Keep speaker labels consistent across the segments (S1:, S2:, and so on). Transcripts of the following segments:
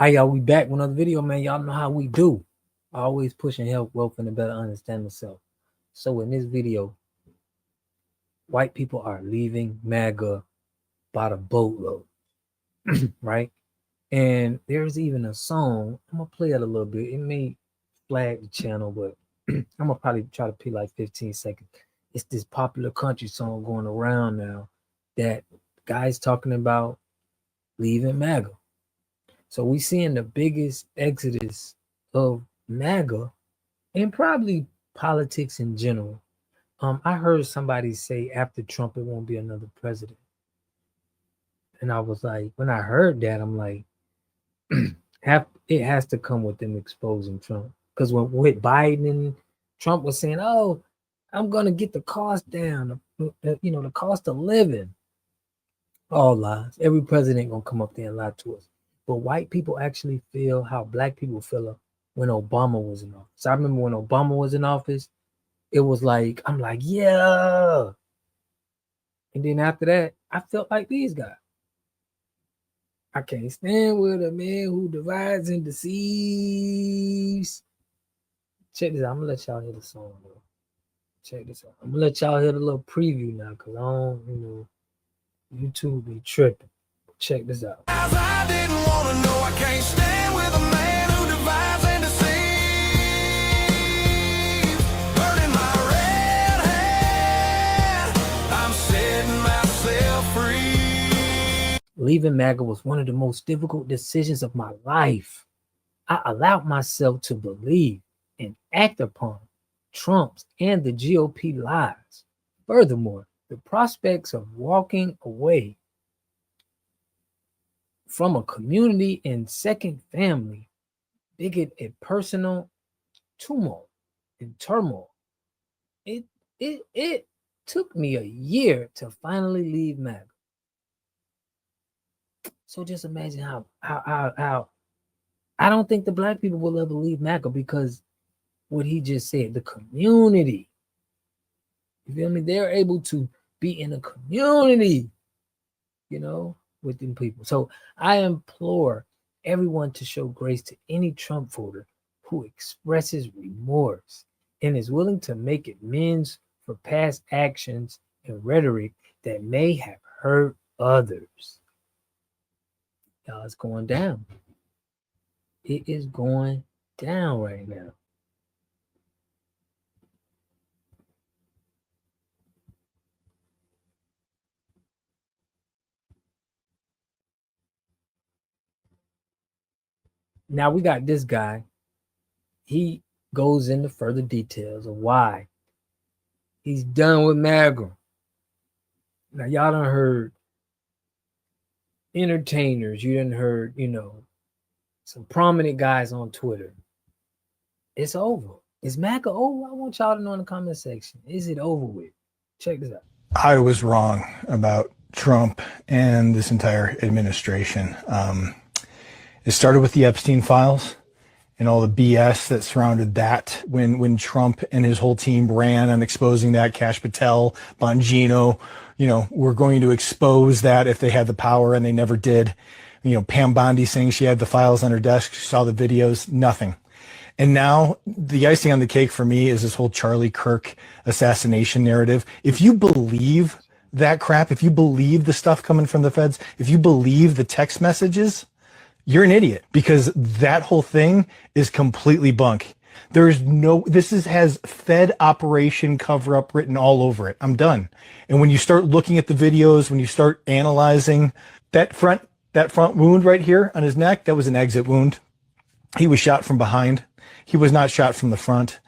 S1: Hi, y'all. We back with another video, man. Y'all know how we do. Always pushing health, wealth, and a better understanding of self. So in this video, white people are leaving MAGA by the boatload, right? And there's even a song. I'm gonna play it a little bit. It may flag the channel, but I'm gonna probably try to play like 15 seconds. It's this popular country song going around now that guys talking about leaving MAGA. So we seeing the biggest exodus of MAGA and probably politics in general. I heard somebody say after Trump, it won't be another president. And I was like, when I heard that, I'm like, it has to come with them exposing Trump. Because when with Biden and Trump was saying, oh, I'm going to get the cost down, the cost of living. All lies. Every president going to come up there and lie to us. But white people actually feel how black people feel when Obama was in office. I remember when Obama was in office, it was like, I'm like, yeah. And then after that, I felt like these guys. I can't stand with a man who divides and deceives. Check this out. I'm going to let y'all hear the song, though. Check this out. I'm going to let y'all hear the little preview now because I don't, YouTube be tripping. Check this out. I didn't want to know I can't stand with a man who divides and deceives. Burning my red hand, I'm setting myself free. Leaving MAGA was one of the most difficult decisions of my life. I allowed myself to believe and act upon Trump's and the GOP lies. Furthermore, the prospects of walking away from a community and second family beget a personal tumult and turmoil. It took me a year to finally leave MAGA. So just imagine how I don't think the black people will ever leave MAGA because what he just said, the community. You feel me? They're able to be in a community, with them people. So I implore everyone to show grace to any Trump voter who expresses remorse and is willing to make amends for past actions and rhetoric that may have hurt others. Y'all, it's going down. It is going down right now. Now we got this guy. He goes into further details of why he's done with MAGA. Now y'all done heard entertainers. You done heard, some prominent guys on Twitter. It's over. Is MAGA over? I want y'all to know in the comment section. Is it over with? Check this out.
S2: I was wrong about Trump and this entire administration. It started with the Epstein files and all the BS that surrounded that when Trump and his whole team ran on exposing that. Kash Patel, Bongino, were going to expose that if they had the power, and they never did. Pam Bondi saying she had the files on her desk, she saw the videos, nothing. And now the icing on the cake for me is this whole Charlie Kirk assassination narrative. If you believe that crap, if you believe the stuff coming from the feds, if you believe the text messages, you're an idiot, because that whole thing is completely bunk. This has Fed operation cover up written all over it. I'm done. And when you start looking at the videos, when you start analyzing that front wound right here on his neck, that was an exit wound. He was shot from behind. He was not shot from the front.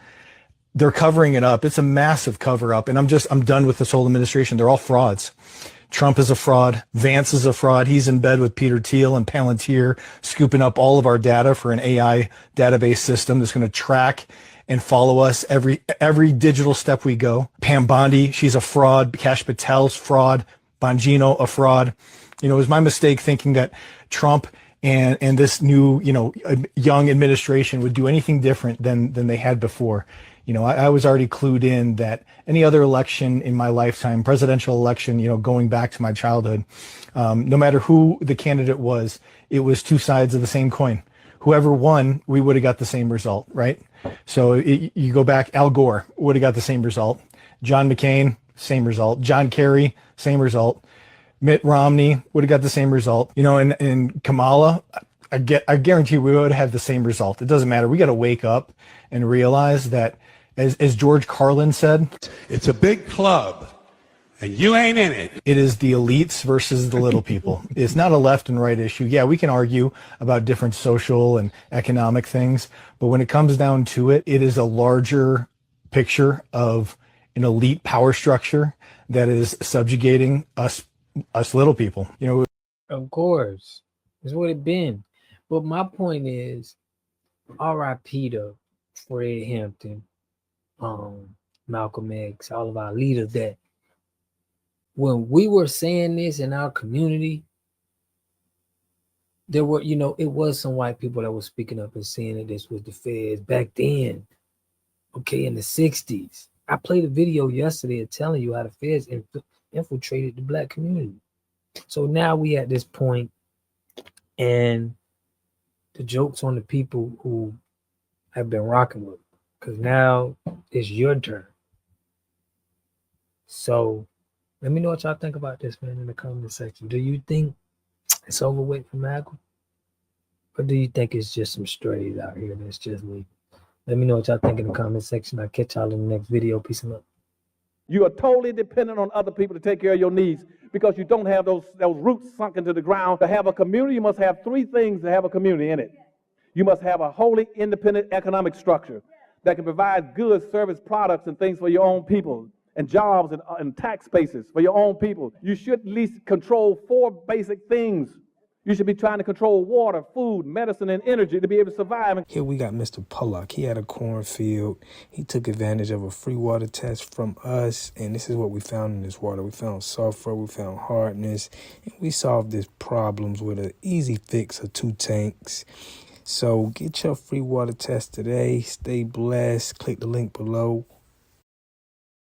S2: They're covering it up. It's a massive cover up. And I'm done with this whole administration. They're all frauds. Trump is a fraud. Vance is a fraud. He's in bed with Peter Thiel and Palantir, scooping up all of our data for an AI database system that's going to track and follow us every digital step we go. Pam Bondi, she's a fraud. Kash Patel's fraud. Bongino, a fraud. It was my mistake thinking that Trump and this new, young administration would do anything different than they had before. I was already clued in that any other election in my lifetime, presidential election, going back to my childhood, no matter who the candidate was, it was two sides of the same coin. Whoever won, we would have got the same result, right? So you go back, Al Gore would have got the same result. John McCain, same result. John Kerry, same result. Mitt Romney would have got the same result. And Kamala, I guarantee we would have the same result. It doesn't matter. We got to wake up and realize that, as George Carlin said,
S3: it's a big club, and you ain't in it.
S2: It is the elites versus the little people. It's not a left and right issue. Yeah, we can argue about different social and economic things, but when it comes down to it, it is a larger picture of an elite power structure that is subjugating us little people.
S1: Of course, it's what it been. But my point is, R.I.P. to Fred Hampton, Malcolm X, all of our leaders, that when we were saying this in our community, there were, it was some white people that were speaking up and saying that this was the feds back then, okay, in the 60s. I played a video yesterday of telling you how the feds infiltrated the black community. So now we at this point, and the joke's on the people who have been rocking with, because now it's your turn. So let me know what y'all think about this, man, in the comment section. Do you think it's overweight for MAGA? Or do you think it's just some strays out here that's just me? Let me know what y'all think in the comment section. I'll catch y'all in the next video. Peace and love.
S4: You are totally dependent on other people to take care of your needs because you don't have those roots sunk into the ground. To have a community, you must have three things to have a community in it. You must have a wholly independent economic structure that can provide goods, service, products, and things for your own people, and jobs and tax bases for your own people. You should at least control four basic things. You should be trying to control water, food, medicine, and energy to be able to survive.
S5: Here we got Mr. Pollock. He had a cornfield. He took advantage of a free water test from us, and this is what we found in this water. We found sulfur, we found hardness, and we solved these problems with an easy fix of 2 tanks. So get your free water test today. Stay blessed. Click the link below.